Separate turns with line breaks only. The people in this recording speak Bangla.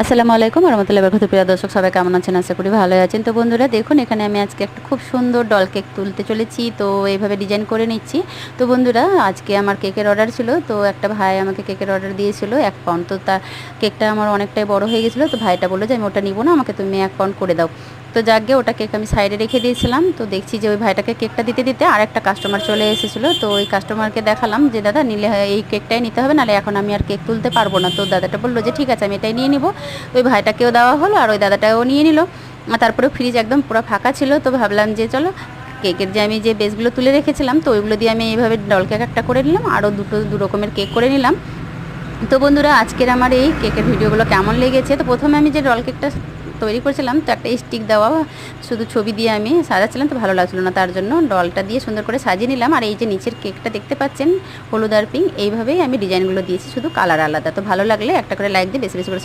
আসসালামু আলাইকুম রহমতুল্লাহি বারাকাতুহু। প্রিয় দর্শক সবাই কেমন আছেন? আশা করি ভালোই আছেন। তো বন্ধুরা দেখুন, এখানে আমি আজকে একটা খুব সুন্দর ডল কেক তুলতে চলেছি। তো এইভাবে ডিজাইন করে নিচ্ছি। তো বন্ধুরা আজকে আমার কেকের অর্ডার ছিল। তো একটা ভাই আমাকে কেকের অর্ডার দিয়েছিল 1 পাউন্ড। তো তার কেকটা আমার অনেকটাই বড় হয়ে গেছিলো। তো ভাইটা বললো যে আমি ওটা নিব না, আমাকে তুমি 1 পাউন্ড করে দাও। তো যাকগে ওটা কেক আমি সাইডে রেখে দিয়েছিলাম। তো দেখছি যে ওই ভাইটাকে কেকটা দিতে দিতে আরেকটা কাস্টমার চলে এসেছিলো। তো ওই কাস্টমারকে দেখালাম যে দাদা নিলে এই কেকটাই নিতে হবে, নাহলে এখন আমি আর কেক তুলতে পারবো না। তো দাদাটা বললো যে ঠিক আছে আমি এটাই নিয়ে নিব। ওই ভাইটাকেও দেওয়া হলো আর ওই দাদাটাও নিয়ে নিল। তারপরে ফ্রিজ একদম পুরো ফাঁকা ছিল। তো ভাবলাম যে চলো কেকের যে আমি যে বেসগুলো তুলে রেখেছিলাম, তো ওইগুলো দিয়ে আমি এইভাবে ডল কেক একটা করে নিলাম, আরও দু রকমের কেক করে নিলাম। তো বন্ধুরা আজকের আমার এই কেকের ভিডিওগুলো কেমন লেগেছে? তো প্রথমে আমি যে ডল কেকটা তৈরি করেছিলাম, তো একটা স্টিক দেওয়া শুধু ছবি দিয়ে আমি সাজাচ্ছিলাম, তো ভালো লাগছিলো না, তার জন্য ডলটা দিয়ে সুন্দর করে সাজিয়ে নিলাম। আর এই যে নিচের কেকটা দেখতে পাচ্ছেন হলুদ আর পিঙ্ক, এইভাবেই আমি ডিজাইনগুলো দিয়েছি, শুধু কালার আলাদা। তো ভালো লাগলে একটা করে লাইক দিয়ে বেশি বেশি করে সবাই